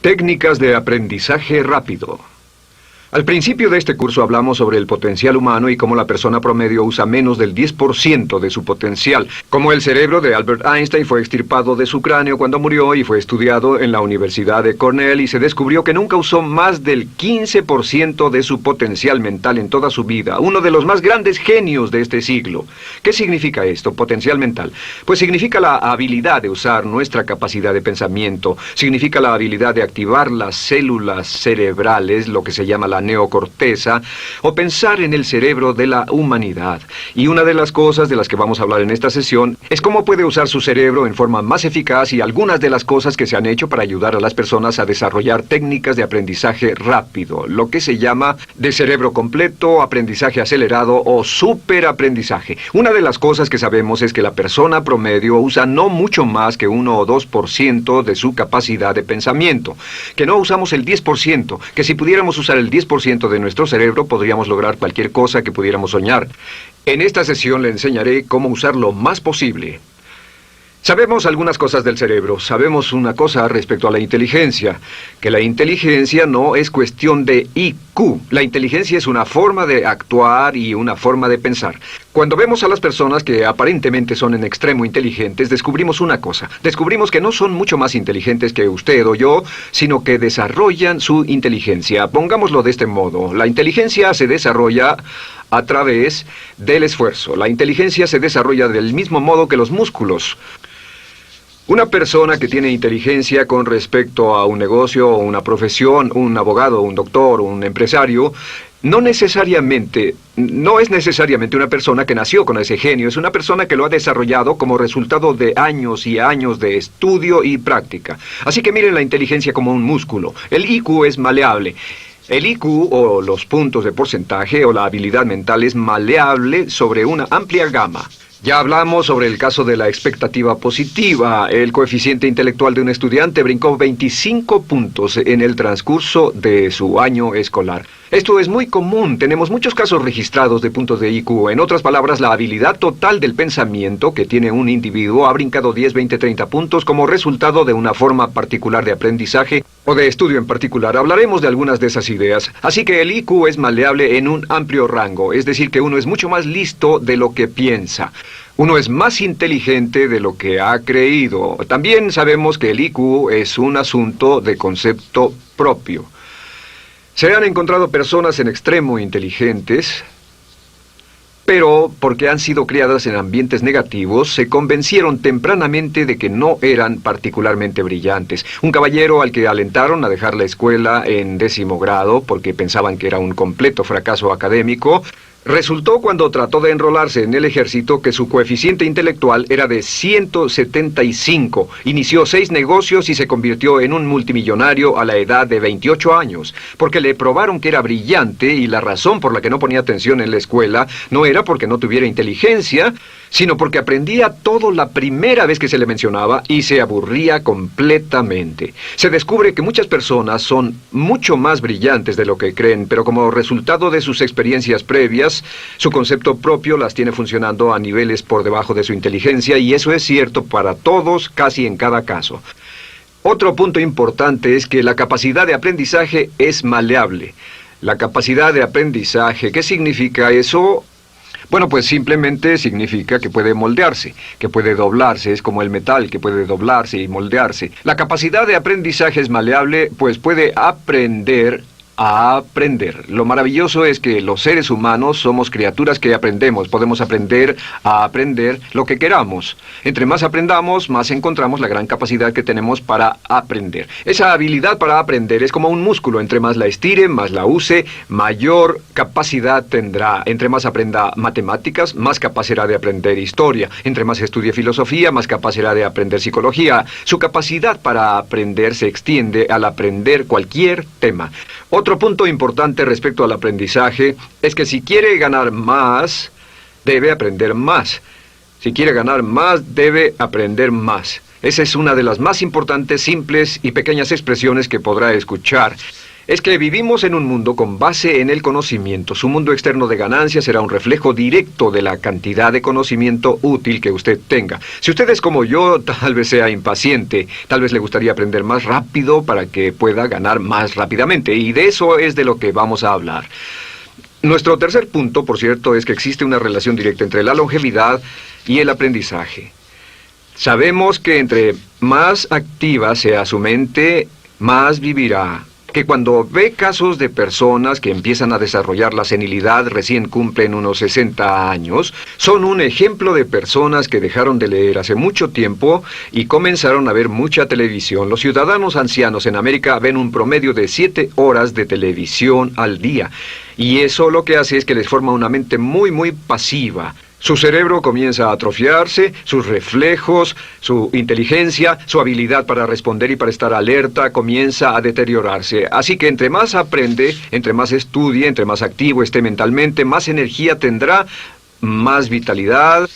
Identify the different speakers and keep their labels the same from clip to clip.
Speaker 1: Técnicas de aprendizaje rápido. Al principio de este curso hablamos sobre el potencial humano y cómo la persona promedio usa menos del 10% de su potencial. Como el cerebro de Albert Einstein fue extirpado de su cráneo cuando murió y fue estudiado en la Universidad de Cornell y se descubrió que nunca usó más del 15% de su potencial mental en toda su vida. Uno de los más grandes genios de este siglo. ¿Qué significa esto, potencial mental? Pues significa la habilidad de usar nuestra capacidad de pensamiento. Significa la habilidad de activar las células cerebrales, lo que se llama la neocorteza, o pensar en el cerebro de la humanidad. Y una de las cosas de las que vamos a hablar en esta sesión es cómo puede usar su cerebro en forma más eficaz y algunas de las cosas que se han hecho para ayudar a las personas a desarrollar técnicas de aprendizaje rápido, lo que se llama de cerebro completo, aprendizaje acelerado o superaprendizaje. Una de las cosas que sabemos es que la persona promedio usa no mucho más que 1 o 2% de su capacidad de pensamiento, que no usamos el 10%, que si pudiéramos usar el 10% de nuestro cerebro podríamos lograr cualquier cosa que pudiéramos soñar. En esta sesión le enseñaré cómo usar lo más posible. Sabemos algunas cosas del cerebro. Sabemos una cosa respecto a la inteligencia, que la inteligencia no es cuestión de IQ. La inteligencia es una forma de actuar y una forma de pensar. Cuando vemos a las personas que aparentemente son en extremo inteligentes, descubrimos una cosa. Descubrimos que no son mucho más inteligentes que usted o yo, sino que desarrollan su inteligencia. Pongámoslo de este modo. La inteligencia se desarrolla a través del esfuerzo. La inteligencia se desarrolla del mismo modo que los músculos. Una persona que tiene inteligencia con respecto a un negocio o una profesión, un abogado, un doctor, un empresario, no es necesariamente una persona que nació con ese genio, es una persona que lo ha desarrollado como resultado de años y años de estudio y práctica. Así que miren la inteligencia como un músculo. El IQ es maleable. El IQ, o los puntos de porcentaje, o la habilidad mental, es maleable sobre una amplia gama. Ya hablamos sobre el caso de la expectativa positiva. El coeficiente intelectual de un estudiante brincó 25 puntos en el transcurso de su año escolar. Esto es muy común. Tenemos muchos casos registrados de puntos de IQ. En otras palabras, la habilidad total del pensamiento que tiene un individuo ha brincado 10, 20, 30 puntos como resultado de una forma particular de aprendizaje o de estudio en particular. Hablaremos de algunas de esas ideas. Así que el IQ es maleable en un amplio rango, es decir, que uno es mucho más listo de lo que piensa. Uno es más inteligente de lo que ha creído. También sabemos que el IQ es un asunto de concepto propio. Se han encontrado personas en extremo inteligentes, pero porque han sido criadas en ambientes negativos, se convencieron tempranamente de que no eran particularmente brillantes. Un caballero al que alentaron a dejar la escuela en 10º grado porque pensaban que era un completo fracaso académico, resultó cuando trató de enrolarse en el ejército que su coeficiente intelectual era de 175. Inició 6 negocios y se convirtió en un multimillonario a la edad de 28 años, porque le probaron que era brillante y la razón por la que no ponía atención en la escuela no era porque no tuviera inteligencia, sino porque aprendía todo la primera vez que se le mencionaba y se aburría completamente. Se descubre que muchas personas son mucho más brillantes de lo que creen, pero como resultado de sus experiencias previas, su concepto propio las tiene funcionando a niveles por debajo de su inteligencia, y eso es cierto para todos, casi en cada caso. Otro punto importante es que la capacidad de aprendizaje es maleable. La capacidad de aprendizaje, ¿qué significa eso? Bueno, pues simplemente significa que puede moldearse, que puede doblarse, es como el metal que puede doblarse y moldearse. La capacidad de aprendizaje es maleable, pues puede aprender a aprender. Lo maravilloso es que los seres humanos somos criaturas que aprendemos. Podemos aprender a aprender lo que queramos. Entre más aprendamos, más encontramos la gran capacidad que tenemos para aprender. Esa habilidad para aprender es como un músculo. Entre más la estire, más la use, mayor capacidad tendrá. Entre más aprenda matemáticas, más capaz será de aprender historia. Entre más estudie filosofía, más capaz será de aprender psicología. Su capacidad para aprender se extiende al aprender cualquier tema. Otro punto importante respecto al aprendizaje es que si quiere ganar más, debe aprender más. Si quiere ganar más, debe aprender más. Esa es una de las más importantes, simples y pequeñas expresiones que podrá escuchar. es que vivimos en un mundo con base en el conocimiento. Su mundo externo de ganancia será un reflejo directo de la cantidad de conocimiento útil que usted tenga. Si usted es como yo, tal vez sea impaciente, tal vez le gustaría aprender más rápido para que pueda ganar más rápidamente, y de eso es de lo que vamos a hablar. Nuestro tercer punto, por cierto, es que existe una relación directa entre la longevidad y el aprendizaje. Sabemos que entre más activa sea su mente, más vivirá. Que cuando ve casos de personas que empiezan a desarrollar la senilidad, recién cumplen unos 60 años, son un ejemplo de personas que dejaron de leer hace mucho tiempo y comenzaron a ver mucha televisión. Los ciudadanos ancianos en América ven un promedio de 7 horas de televisión al día. Y eso lo que hace es que les forma una mente muy pasiva. Su cerebro comienza a atrofiarse, sus reflejos, su inteligencia, su habilidad para responder y para estar alerta comienza a deteriorarse. Así que entre más aprende, entre más estudie, entre más activo esté mentalmente, más energía tendrá, más vitalidad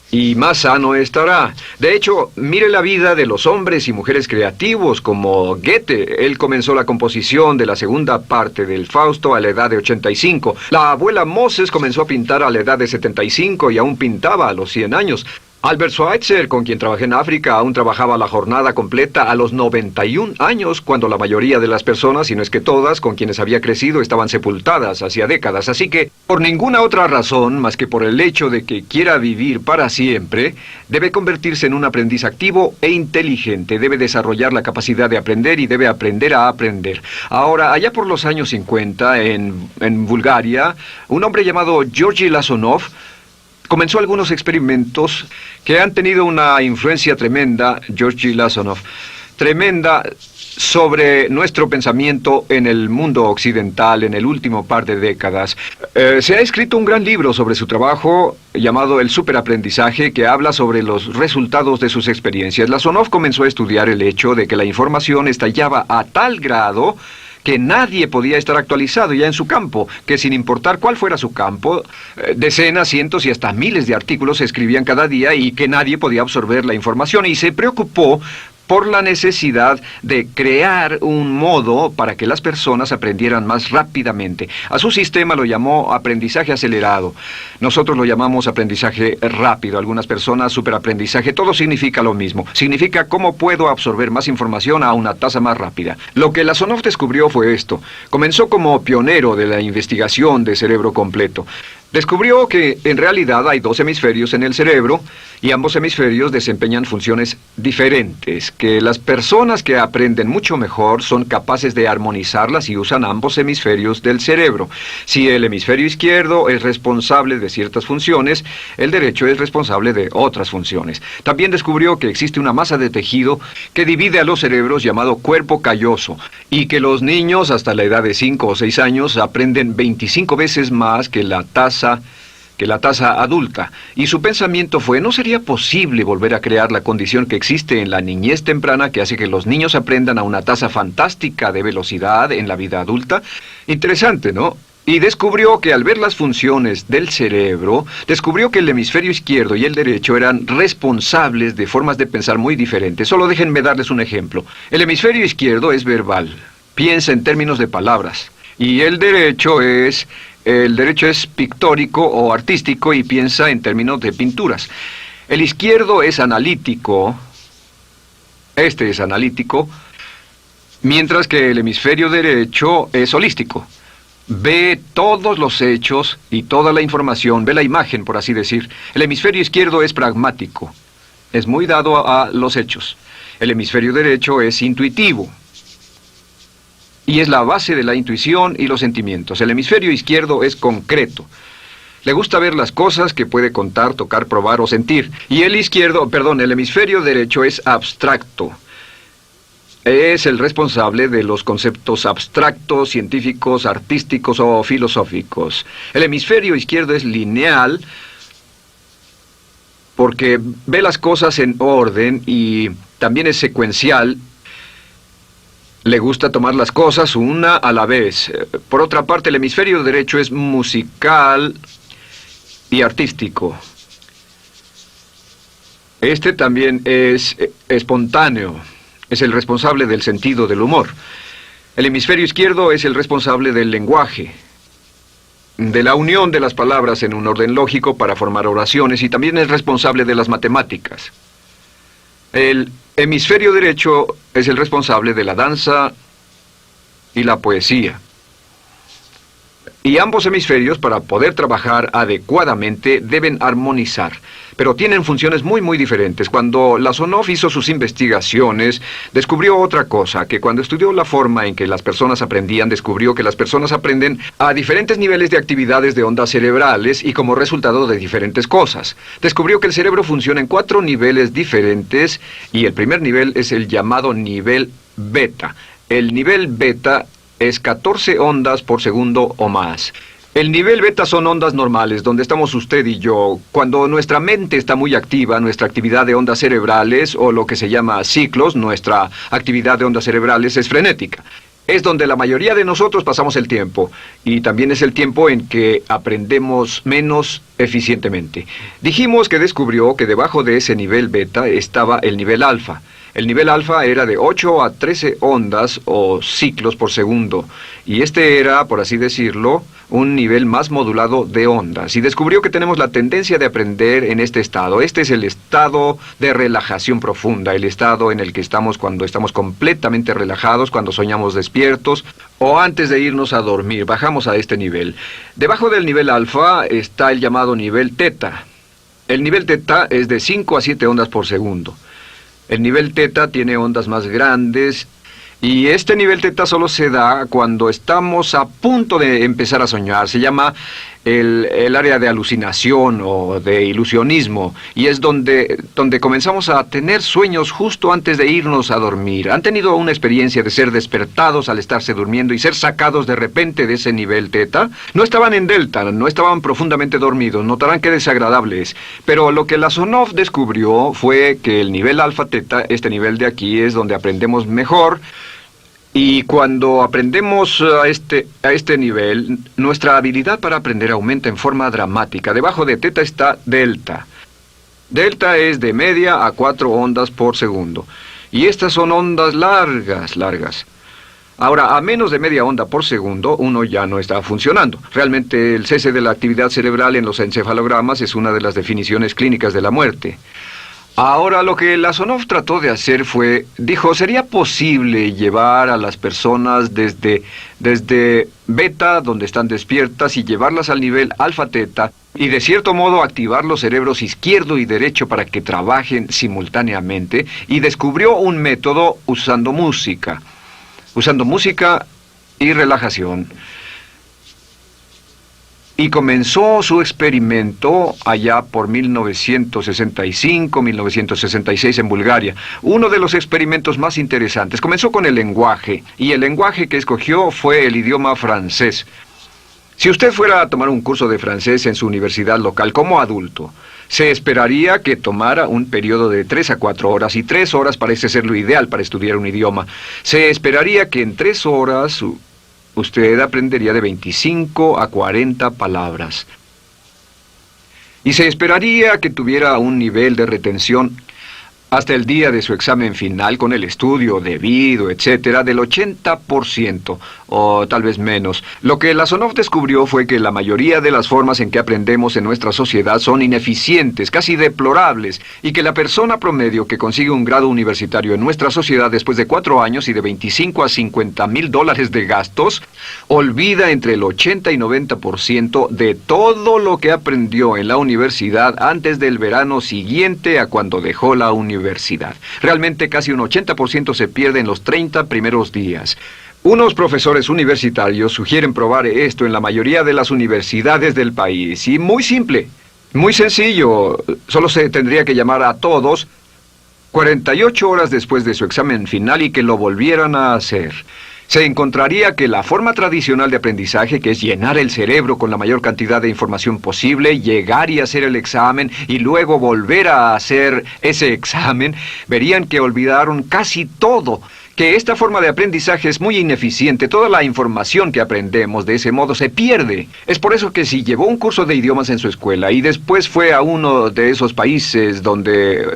Speaker 1: y más sano estará. De hecho, mire la vida de los hombres y mujeres creativos como Goethe. Él comenzó la composición de la segunda parte del Fausto a la edad de 85. La abuela Moses comenzó a pintar a la edad de 75 y aún pintaba a los 100 años. Albert Schweitzer, con quien trabajé en África, aún trabajaba la jornada completa a los 91 años, cuando la mayoría de las personas, si no es que todas, con quienes había crecido, estaban sepultadas hacía décadas. Así que, por ninguna otra razón, más que por el hecho de que quiera vivir para siempre, debe convertirse en un aprendiz activo e inteligente. Debe desarrollar la capacidad de aprender y debe aprender a aprender. Ahora, allá por los años 50, en Bulgaria, un hombre llamado Georgy Lasonov comenzó algunos experimentos que han tenido una influencia tremenda, Georgy Lasonov, tremenda sobre nuestro pensamiento en el mundo occidental en el último par de décadas. Se ha escrito un gran libro sobre su trabajo llamado El Superaprendizaje, que habla sobre los resultados de sus experiencias. Lasonov comenzó a estudiar el hecho de que la información estallaba a tal grado que nadie podía estar actualizado ya en su campo, que sin importar cuál fuera su campo, decenas, cientos y hasta miles de artículos se escribían cada día y que nadie podía absorber la información, y se preocupó por la necesidad de crear un modo para que las personas aprendieran más rápidamente. A su sistema lo llamó aprendizaje acelerado. Nosotros lo llamamos aprendizaje rápido. Algunas personas superaprendizaje. Todo significa lo mismo. Significa cómo puedo absorber más información a una tasa más rápida. Lo que Lasonov descubrió fue esto. Comenzó como pionero de la investigación de cerebro completo. Descubrió que en realidad hay 2 hemisferios en el cerebro y ambos hemisferios desempeñan funciones diferentes, que las personas que aprenden mucho mejor son capaces de armonizarlas y usan ambos hemisferios del cerebro. Si el hemisferio izquierdo es responsable de ciertas funciones, el derecho es responsable de otras funciones. También descubrió que existe una masa de tejido que divide a los cerebros llamado cuerpo calloso, y que los niños hasta la edad de 5 o 6 años aprenden 25 veces más que la tasa adulta. Y su pensamiento fue: ¿no sería posible volver a crear la condición que existe en la niñez temprana que hace que los niños aprendan a una tasa fantástica de velocidad en la vida adulta? Interesante, ¿no? Y descubrió que al ver las funciones del cerebro, descubrió que el hemisferio izquierdo y el derecho eran responsables de formas de pensar muy diferentes. Solo déjenme darles un ejemplo. El hemisferio izquierdo es verbal, piensa en términos de palabras, y el derecho es pictórico o artístico y piensa en términos de pinturas. El izquierdo es analítico, este es analítico, mientras que el hemisferio derecho es holístico. Ve todos los hechos y toda la información, ve la imagen, por así decir. El hemisferio izquierdo es pragmático, es muy dado a los hechos. El hemisferio derecho es intuitivo, y es la base de la intuición y los sentimientos. El hemisferio izquierdo es concreto. Le gusta ver las cosas que puede contar, tocar, probar o sentir. Y el hemisferio derecho es abstracto. Es el responsable de los conceptos abstractos, científicos, artísticos o filosóficos. El hemisferio izquierdo es lineal porque ve las cosas en orden y también es secuencial. Le gusta tomar las cosas una a la vez. Por otra parte, el hemisferio derecho es musical y artístico. Este también es espontáneo. Es el responsable del sentido del humor. El hemisferio izquierdo es el responsable del lenguaje, de la unión de las palabras en un orden lógico para formar oraciones, y también es responsable de las matemáticas. El hemisferio derecho es el responsable de la danza y la poesía. Y ambos hemisferios, para poder trabajar adecuadamente, deben armonizar. Pero tienen funciones muy diferentes. Cuando Lasonov hizo sus investigaciones, descubrió otra cosa, que cuando estudió la forma en que las personas aprendían, descubrió que las personas aprenden a diferentes niveles de actividades de ondas cerebrales y como resultado de diferentes cosas. Descubrió que el cerebro funciona en 4 niveles diferentes, y el primer nivel es el llamado nivel beta. El nivel beta es 14 ondas por segundo o más. El nivel beta son ondas normales, donde estamos usted y yo. Cuando nuestra mente está muy activa, nuestra actividad de ondas cerebrales, o lo que se llama ciclos, nuestra actividad de ondas cerebrales es frenética. Es donde la mayoría de nosotros pasamos el tiempo, y también es el tiempo en que aprendemos menos eficientemente. Dijimos que descubrió que debajo de ese nivel beta estaba el nivel alfa. El nivel alfa era de 8 a 13 ondas o ciclos por segundo, y este era, por así decirlo, un nivel más modulado de ondas. Y descubrió que tenemos la tendencia de aprender en este estado. Este es el estado de relajación profunda, el estado en el que estamos cuando estamos completamente relajados, cuando soñamos despiertos, o antes de irnos a dormir. Bajamos a este nivel. Debajo del nivel alfa está el llamado nivel teta. El nivel teta es de 5 a 7 ondas por segundo. El nivel teta tiene ondas más grandes, y este nivel teta solo se da cuando estamos a punto de empezar a soñar. Se llama el área de alucinación o de ilusionismo, y es donde comenzamos a tener sueños justo antes de irnos a dormir. ¿Han tenido una experiencia de ser despertados al estarse durmiendo y ser sacados de repente de ese nivel teta? No estaban en delta, no estaban profundamente dormidos. Notarán qué desagradable es. Pero lo que Lasonov descubrió fue que el nivel alfa teta, este nivel de aquí, es donde aprendemos mejor. Y cuando aprendemos a este nivel, nuestra habilidad para aprender aumenta en forma dramática. Debajo de teta está delta. Delta es de media a 4 ondas por segundo. Y estas son ondas largas. Ahora, a menos de media onda por segundo, uno ya no está funcionando. Realmente, el cese de la actividad cerebral en los encefalogramas es una de las definiciones clínicas de la muerte. Ahora, lo que Lasonov trató de hacer fue, dijo, ¿sería posible llevar a las personas desde beta, donde están despiertas, y llevarlas al nivel alfa-teta, y de cierto modo activar los cerebros izquierdo y derecho para que trabajen simultáneamente? Y descubrió un método usando música y relajación. Y comenzó su experimento allá por 1965, 1966 en Bulgaria. Uno de los experimentos más interesantes. Comenzó con el lenguaje, y el lenguaje que escogió fue el idioma francés. Si usted fuera a tomar un curso de francés en su universidad local como adulto, se esperaría que tomara un periodo de 3 a 4 horas, y 3 horas parece ser lo ideal para estudiar un idioma. Se esperaría que en 3 horas usted aprendería de 25 a 40 palabras. Y se esperaría que tuviera un nivel de retención hasta el día de su examen final, con el estudio debido, etcétera, del 80%, o tal vez menos. Lo que Lasonov descubrió fue que la mayoría de las formas en que aprendemos en nuestra sociedad son ineficientes, casi deplorables, y que la persona promedio que consigue un grado universitario en nuestra sociedad después de 4 años y de 25 a 50 mil dólares de gastos, olvida entre el 80 y 90% de todo lo que aprendió en la universidad antes del verano siguiente a cuando dejó la universidad. Realmente casi un 80% se pierde en los 30 primeros días. Unos profesores universitarios sugieren probar esto en la mayoría de las universidades del país. Y muy simple, muy sencillo. Solo se tendría que llamar a todos 48 horas después de su examen final y que lo volvieran a hacer. Se encontraría que la forma tradicional de aprendizaje, que es llenar el cerebro con la mayor cantidad de información posible, llegar y hacer el examen y luego volver a hacer ese examen, verían que olvidaron casi todo, que esta forma de aprendizaje es muy ineficiente. Toda la información que aprendemos de ese modo se pierde. Es por eso que si llevó un curso de idiomas en su escuela y después fue a uno de esos países donde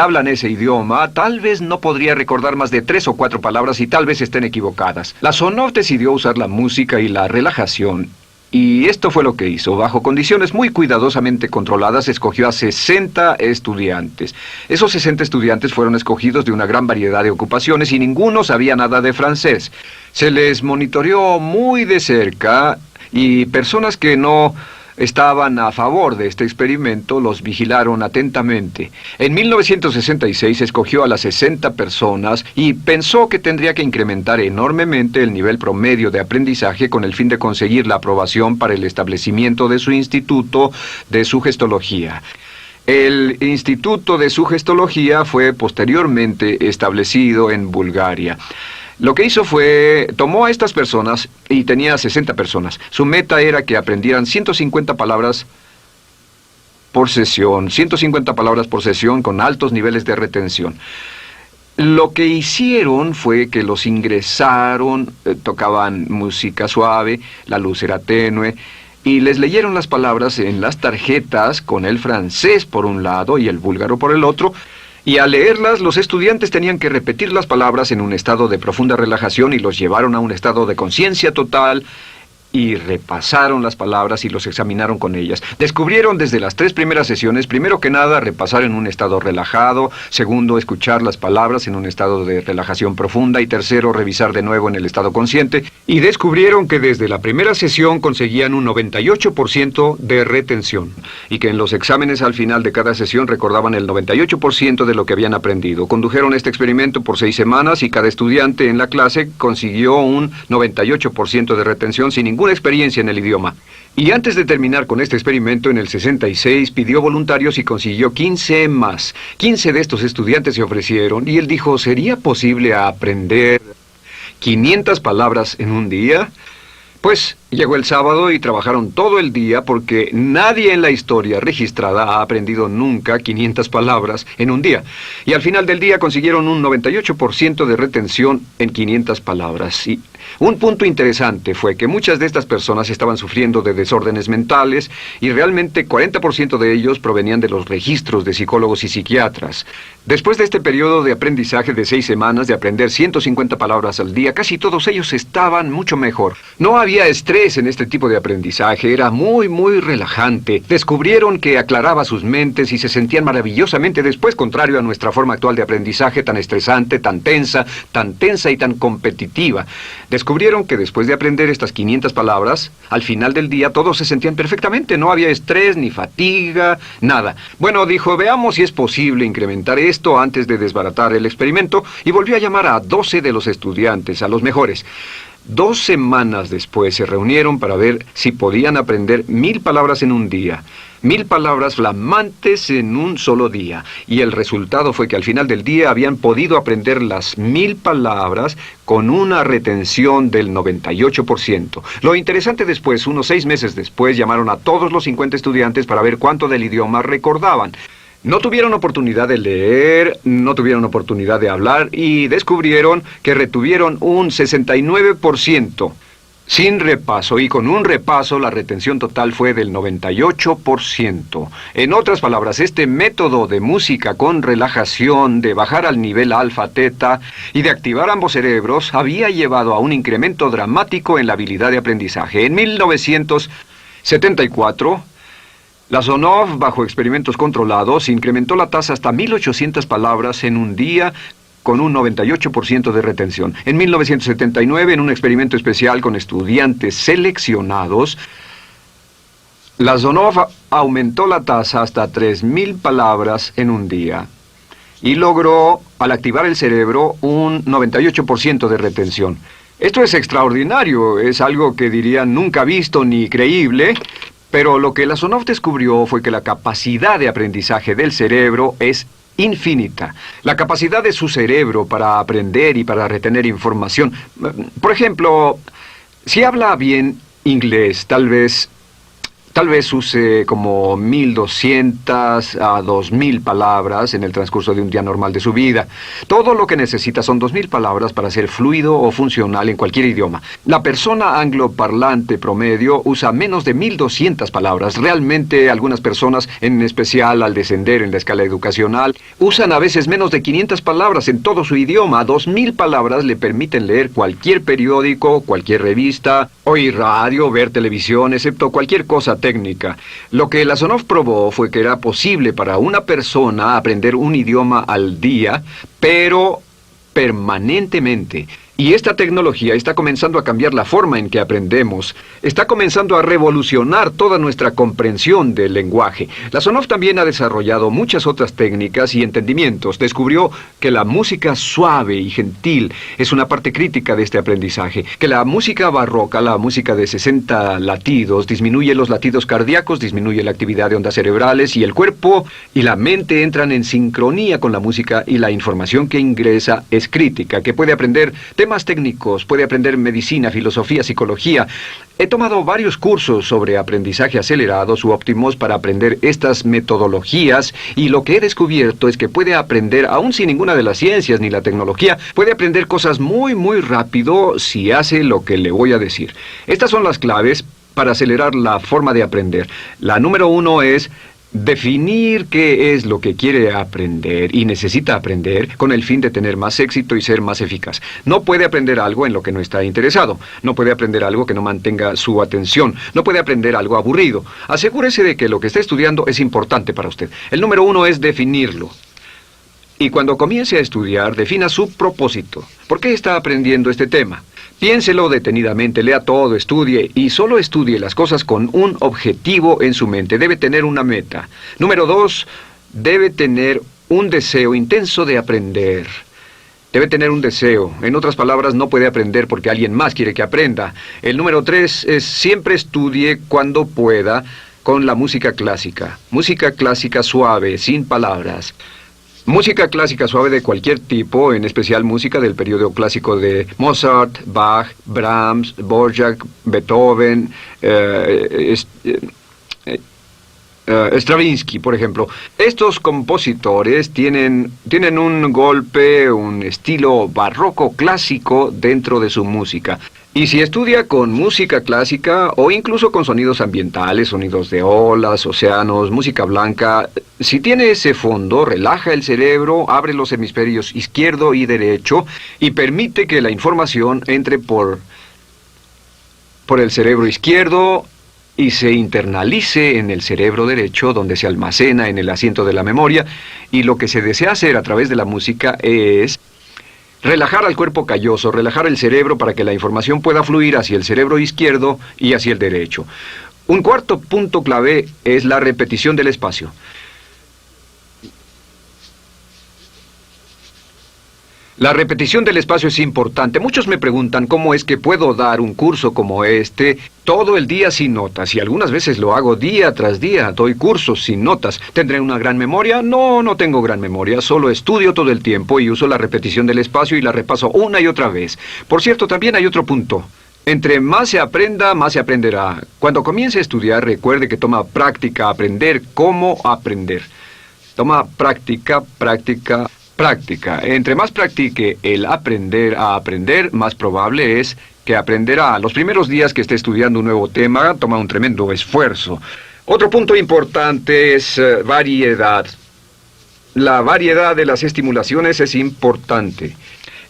Speaker 1: hablan ese idioma, tal vez no podría recordar más de 3 o 4 palabras y tal vez estén equivocadas. La Sonov decidió usar la música y la relajación. Y esto fue lo que hizo. Bajo condiciones muy cuidadosamente controladas, escogió a 60 estudiantes. Esos 60 estudiantes fueron escogidos de una gran variedad de ocupaciones y ninguno sabía nada de francés. Se les monitoreó muy de cerca y personas que no estaban a favor de este experimento los vigilaron atentamente. En 1966 escogió a las 60 personas y pensó que tendría que incrementar enormemente el nivel promedio de aprendizaje con el fin de conseguir la aprobación para el establecimiento de su instituto de sugestología. El Instituto de Sugestología fue posteriormente establecido en Bulgaria. Lo que hizo fue, tomó a estas personas, y tenía 60 personas. Su meta era que aprendieran 150 palabras por sesión, 150 palabras por sesión con altos niveles de retención. Lo que hicieron fue que los ingresaron, tocaban música suave, la luz era tenue, y les leyeron las palabras en las tarjetas con el francés por un lado y el búlgaro por el otro. Y al leerlas, los estudiantes tenían que repetir las palabras en un estado de profunda relajación y los llevaron a un estado de conciencia total y repasaron las palabras y los examinaron con ellas. Descubrieron desde las 3 primeras sesiones, primero que nada, repasar en un estado relajado, segundo, escuchar las palabras en un estado de relajación profunda y tercero, revisar de nuevo en el estado consciente. Y descubrieron que desde la primera sesión conseguían un 98% de retención y que en los exámenes al final de cada sesión recordaban el 98% de lo que habían aprendido. Condujeron este experimento por 6 semanas y cada estudiante en la clase consiguió un 98% de retención sin ninguna experiencia en el idioma. Y antes de terminar con este experimento, en el 66 pidió voluntarios y consiguió 15 más. 15 de estos estudiantes se ofrecieron y él dijo, ¿sería posible aprender 500 palabras en un día? Pues llegó el sábado y trabajaron todo el día porque nadie en la historia registrada ha aprendido nunca 500 palabras en un día. Y al final del día consiguieron un 98% de retención en 500 palabras. Y un punto interesante fue que muchas de estas personas estaban sufriendo de desórdenes mentales y realmente 40% de ellos provenían de los registros de psicólogos y psiquiatras. Después de este periodo de aprendizaje de 6 semanas de aprender 150 palabras al día, casi todos ellos estaban mucho mejor. No había estrés en este tipo de aprendizaje, era muy relajante. Descubrieron que aclaraba sus mentes y se sentían maravillosamente después, contrario a nuestra forma actual de aprendizaje tan estresante, tan tensa y tan competitiva. Descubrieron que después de aprender estas 500 palabras, al final del día todos se sentían perfectamente, no había estrés ni fatiga, nada. Bueno, dijo, veamos si es posible incrementar esto antes de desbaratar el experimento, y volvió a llamar a 12 de los estudiantes, a los mejores. 2 semanas después se reunieron para ver si podían aprender 1000 palabras en un día. 1000 palabras flamantes en un solo día. Y el resultado fue que al final del día habían podido aprender las 1000 palabras con una retención del 98%. Lo interesante después, unos 6 meses después, llamaron a todos los 50 estudiantes para ver cuánto del idioma recordaban. No tuvieron oportunidad de leer, no tuvieron oportunidad de hablar y descubrieron que retuvieron un 69%. Sin repaso, y con un repaso la retención total fue del 98%. En otras palabras, este método de música con relajación, de bajar al nivel alfa-teta y de activar ambos cerebros, había llevado a un incremento dramático en la habilidad de aprendizaje. En 1974... la Sonov, bajo experimentos controlados, incrementó la tasa hasta 1800 palabras en un día con un 98% de retención. En 1979, en un experimento especial con estudiantes seleccionados, la Sonov aumentó la tasa hasta 3000 palabras en un día y logró, al activar el cerebro, un 98% de retención. Esto es extraordinario, es algo que dirían nunca visto ni creíble. Pero lo que la Sonov descubrió fue que la capacidad de aprendizaje del cerebro es infinita. La capacidad de su cerebro para aprender y para retener información. Por ejemplo, si habla bien inglés, tal vez Tal vez use como 1.200 a 2.000 palabras en el transcurso de un día normal de su vida. Todo lo que necesita son 2.000 palabras para ser fluido o funcional en cualquier idioma. La persona angloparlante promedio usa menos de 1.200 palabras. Realmente algunas personas, en especial al descender en la escala educacional, usan a veces menos de 500 palabras en todo su idioma. 2.000 palabras le permiten leer cualquier periódico, cualquier revista, oír radio, ver televisión, excepto cualquier cosa técnica. Lo que Lasonov probó fue que era posible para una persona aprender un idioma al día, pero permanentemente. Y esta tecnología está comenzando a cambiar la forma en que aprendemos. Está comenzando a revolucionar toda nuestra comprensión del lenguaje. Lasonov también ha desarrollado muchas otras técnicas y entendimientos. Descubrió que la música suave y gentil es una parte crítica de este aprendizaje. Que la música barroca, la música de 60 latidos, disminuye los latidos cardíacos, disminuye la actividad de ondas cerebrales y el cuerpo y la mente entran en sincronía con la música y la información que ingresa es crítica, que puede aprender temas técnicos, puede aprender medicina, filosofía, psicología. He tomado varios cursos sobre aprendizaje acelerado, u óptimos, para aprender estas metodologías, y lo que he descubierto es que puede aprender, aún sin ninguna de las ciencias ni la tecnología, puede aprender cosas muy rápido si hace lo que le voy a decir. Estas son las claves para acelerar la forma de aprender. La número 1 es definir qué es lo que quiere aprender y necesita aprender con el fin de tener más éxito y ser más eficaz. No puede aprender algo en lo que no está interesado. No puede aprender algo que no mantenga su atención. No puede aprender algo aburrido. Asegúrese de que lo que está estudiando es importante para usted. El número 1 es definirlo. Y cuando comience a estudiar, defina su propósito. ¿Por qué está aprendiendo este tema? Piénselo detenidamente, lea todo, estudie y solo estudie las cosas con un objetivo en su mente. Debe tener una meta. Número 2, debe tener un deseo intenso de aprender. Debe tener un deseo. En otras palabras, no puede aprender porque alguien más quiere que aprenda. El número 3 es siempre estudie cuando pueda con la música clásica. Música clásica suave, sin palabras. Música clásica suave de cualquier tipo, en especial música del periodo clásico de Mozart, Bach, Brahms, Dvorak, Beethoven, Stravinsky, por ejemplo. Estos compositores tienen un golpe, un estilo barroco clásico dentro de su música. Y si estudia con música clásica o incluso con sonidos ambientales, sonidos de olas, océanos, música blanca, si tiene ese fondo, relaja el cerebro, abre los hemisferios izquierdo y derecho y permite que la información entre por el cerebro izquierdo y se internalice en el cerebro derecho, donde se almacena en el asiento de la memoria, y lo que se desea hacer a través de la música es relajar al cuerpo calloso, relajar el cerebro para que la información pueda fluir hacia el cerebro izquierdo y hacia el derecho. Un cuarto punto clave es la repetición del espacio. La repetición del espacio es importante. Muchos me preguntan cómo es que puedo dar un curso como este todo el día sin notas, y algunas veces lo hago día tras día, doy cursos sin notas. ¿Tendré una gran memoria? No, no tengo gran memoria, solo estudio todo el tiempo y uso la repetición del espacio y la repaso una y otra vez. Por cierto, también hay otro punto. Entre más se aprenda, más se aprenderá. Cuando comience a estudiar, recuerde que toma práctica aprender cómo aprender. Toma práctica. Entre más practique el aprender a aprender, más probable es que aprenderá. Los primeros días que esté estudiando un nuevo tema, toma un tremendo esfuerzo. Otro punto importante es variedad. La variedad de las estimulaciones es importante.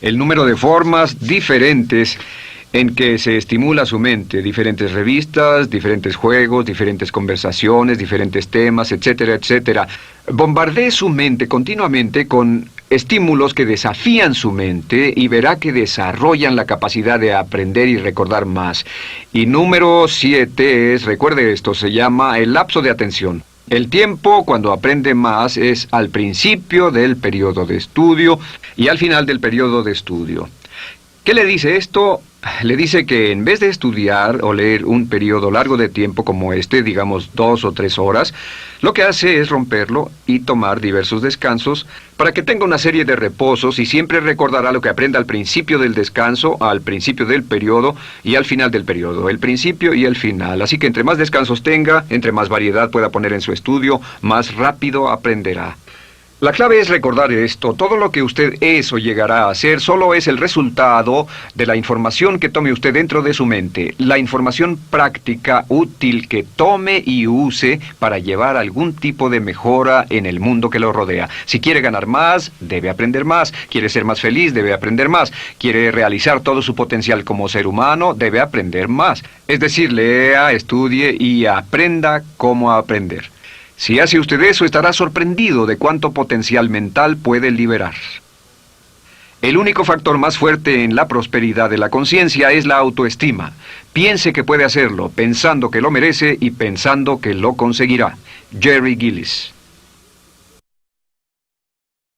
Speaker 1: El número de formas diferentes en que se estimula su mente, diferentes revistas, diferentes juegos, diferentes conversaciones, diferentes temas, etcétera, etcétera. Bombardee su mente continuamente con estímulos que desafían su mente y verá que desarrollan la capacidad de aprender y recordar más. Y número 7 es, recuerde esto, se llama el lapso de atención. El tiempo, cuando aprende más, es al principio del periodo de estudio y al final del periodo de estudio. ¿Qué le dice esto? Le dice que en vez de estudiar o leer un periodo largo de tiempo como este, digamos 2 o 3 horas, lo que hace es romperlo y tomar diversos descansos para que tenga una serie de reposos y siempre recordará lo que aprenda al principio del descanso, al principio del periodo y al final del periodo, el principio y el final. Así que entre más descansos tenga, entre más variedad pueda poner en su estudio, más rápido aprenderá. La clave es recordar esto. Todo lo que usted es o llegará a ser solo es el resultado de la información que tome usted dentro de su mente. La información práctica, útil, que tome y use para llevar algún tipo de mejora en el mundo que lo rodea. Si quiere ganar más, debe aprender más. Quiere ser más feliz, debe aprender más. Quiere realizar todo su potencial como ser humano, debe aprender más. Es decir, lea, estudie y aprenda cómo aprender. Si hace usted eso, estará sorprendido de cuánto potencial mental puede liberar. El único factor más fuerte en la prosperidad de la conciencia es la autoestima. Piense que puede hacerlo, pensando que lo merece y pensando que lo conseguirá. Jerry Gillis.